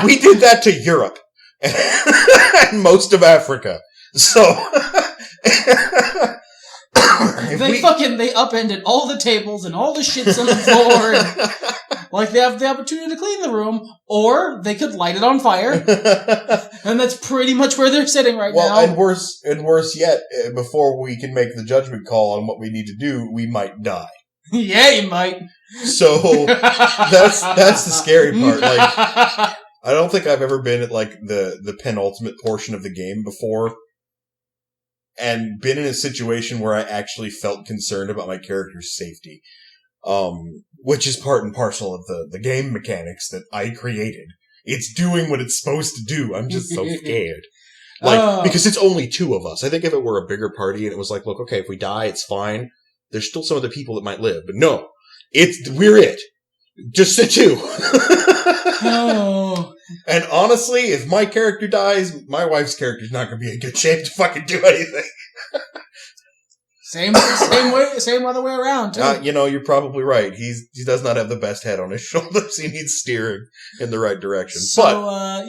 We did that to Europe and most of Africa. So. They upended all the tables and all the shits on the floor. And, like, they have the opportunity to clean the room, or they could light it on fire. And that's pretty much where they're sitting right now. Well, and worse yet, before we can make the judgment call on what we need to do, we might die. Yeah, you might. So that's the scary part. Like, I don't think I've ever been at like the penultimate portion of the game before, and been in a situation where I actually felt concerned about my character's safety. Which is part and parcel of the game mechanics that I created. It's doing what it's supposed to do. I'm just so scared. Like, because it's only two of us. I think if it were a bigger party and it was like, look, okay, if we die, it's fine. There's still some other people that might live. But no, we're it. Just the two. Oh. And honestly, if my character dies, my wife's character's not going to be in good shape to fucking do anything. Same other way around, too. You're probably right. He does not have the best head on his shoulders. He needs steering in the right direction. So,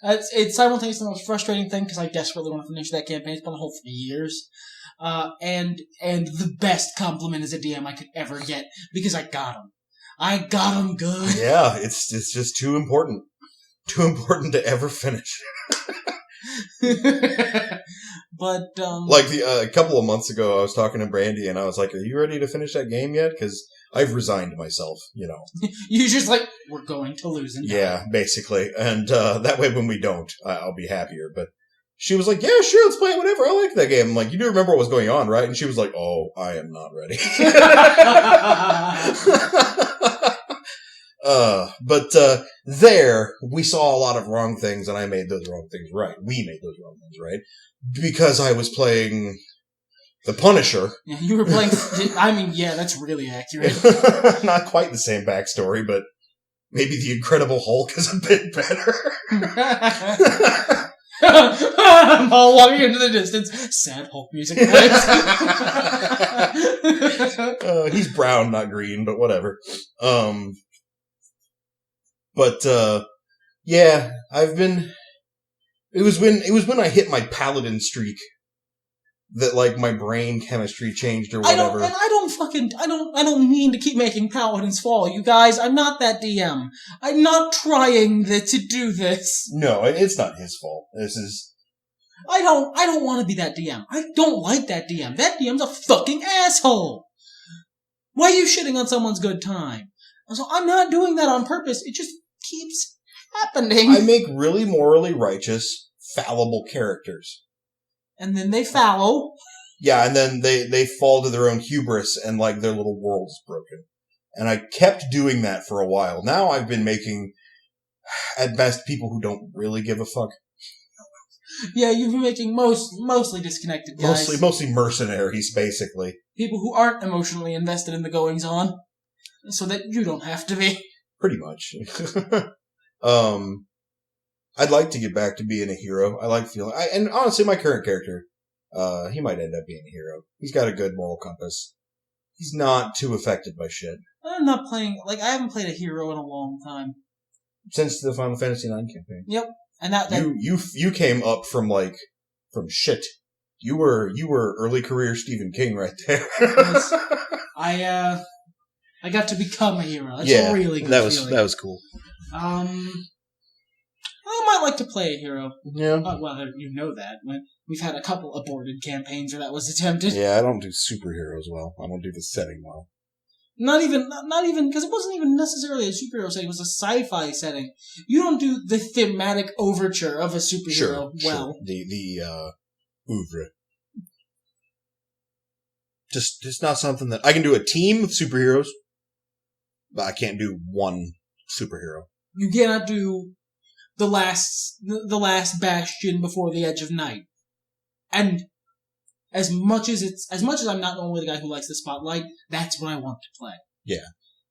it's simultaneously the most frustrating thing because I desperately want to finish that campaign. It's been a whole 3 years. And the best compliment as a DM I could ever get because I got him. I got him good. Yeah, it's just too important. Too important to ever finish. But, like a couple of months ago, I was talking to Brandy and I was like, are you ready to finish that game yet? Because I've resigned myself, You're just like, we're going to lose and die. Yeah, basically. And, that way when we don't, I'll be happier. But she was like, yeah, sure, let's play it, whatever. I like that game. I'm like, you do remember what was going on, right? And she was like, oh, I am not ready. There, we saw a lot of wrong things, and I made those wrong things right. We made those wrong things right. Because I was playing the Punisher. Yeah, you were playing... yeah, that's really accurate. Not quite the same backstory, but maybe the Incredible Hulk is a bit better. I'm all walking into the distance. Sad Hulk music plays. He's brown, not green, but whatever. Yeah, I've been. It was when I hit my paladin streak that like my brain chemistry changed or whatever. I don't mean to keep making paladins fall, you guys. I'm not that DM. I'm not trying to do this. No, it's not his fault. This is. I don't want to be that DM. I don't like that DM. That DM's a fucking asshole. Why are you shitting on someone's good time? So I'm not doing that on purpose. It just keeps happening. I make really morally righteous, fallible characters. And then they fallow. Yeah, and then they fall to their own hubris and like their little world's broken. And I kept doing that for a while. Now I've been making, at best, people who don't really give a fuck. Yeah, you've been making mostly disconnected guys. Mostly mercenaries, basically. People who aren't emotionally invested in the goings-on. So that you don't have to be. Pretty much. I'd like to get back to being a hero. I like feeling... and honestly, my current character, he might end up being a hero. He's got a good moral compass. He's not too affected by shit. I'm not playing... I haven't played a hero in a long time. Since the Final Fantasy IX campaign. Yep. And that you came up from shit. You were early career Stephen King right there. I got to become a hero. That's a really good feeling. That was cool. I might like to play a hero. Yeah. You know that. We've had a couple aborted campaigns where that was attempted. Yeah, I don't do superheroes well. I don't do the setting well. Not even, because it wasn't even necessarily a superhero setting. It was a sci-fi setting. You don't do the thematic overture of a superhero well. Sure. The oeuvre. Just not something that... I can do a team of superheroes, but I can't do one superhero. You cannot do the last bastion before the edge of night. And as much as I'm not normally the guy who likes the spotlight, that's what I want to play. Yeah.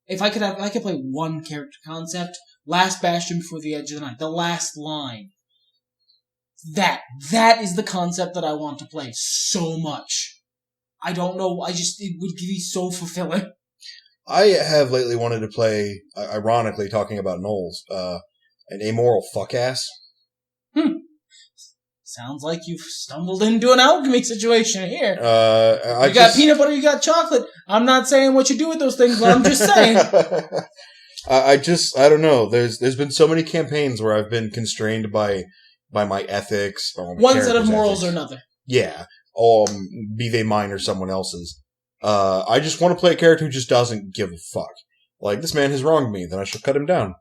If I could play one character concept, last bastion before the edge of the night, the last line. That is the concept that I want to play so much. I don't know, it would be so fulfilling. I have lately wanted to play, ironically talking about Knowles, an amoral fuck-ass. Sounds like you've stumbled into an alchemy situation here. You got peanut butter, you got chocolate. I'm not saying what you do with those things, but I'm just saying. I don't know. There's been so many campaigns where I've been constrained by my ethics. One set of morals or another. Yeah. Be they mine or someone else's. I just want to play a character who just doesn't give a fuck. Like, this man has wronged me, then I shall cut him down.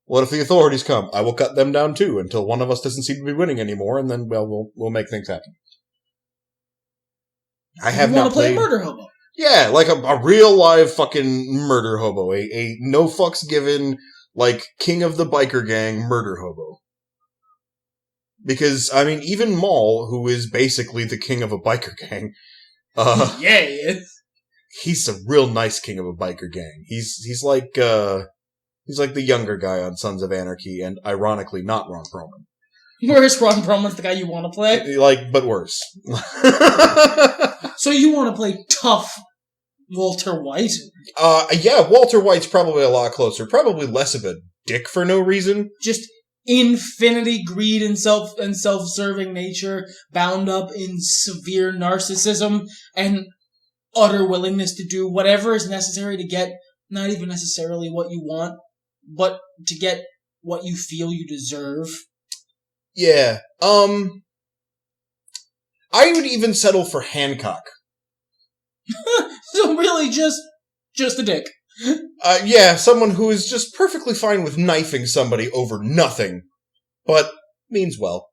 What if the authorities come? I will cut them down too, until one of us doesn't seem to be winning anymore, and then, well, we'll make things happen. I have you not want to play played... a murder hobo? Yeah, like a real live fucking murder hobo. A no fucks given, like, king of the biker gang murder hobo. Because, I mean, even Maul, who is basically the king of a biker gang, Yeah, he is. he's a real nice king of a biker gang. He's like the younger guy on Sons of Anarchy, and ironically not Ron Perlman. Where's Ron Perlman's the guy you want to play? Like, but worse. So you want to play tough Walter White? Yeah, Walter White's probably a lot closer. Probably less of a dick for no reason. Just infinity greed and self-serving nature bound up in severe narcissism and utter willingness to do whatever is necessary to get not even necessarily what you want, but to get what you feel you deserve. Yeah. I would even settle for Hancock. So really just a dick. Yeah, someone who is just perfectly fine with knifing somebody over nothing, but means well.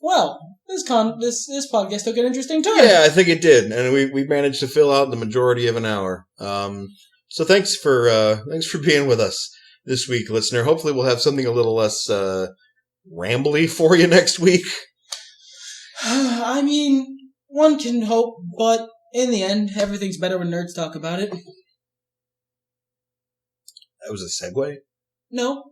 Well, this podcast took an interesting turn. Yeah, I think it did, and we managed to fill out the majority of an hour. So thanks for being with us this week, listener. Hopefully we'll have something a little less rambly for you next week. I mean, one can hope, but in the end, everything's better when nerds talk about it. That was a segue? No.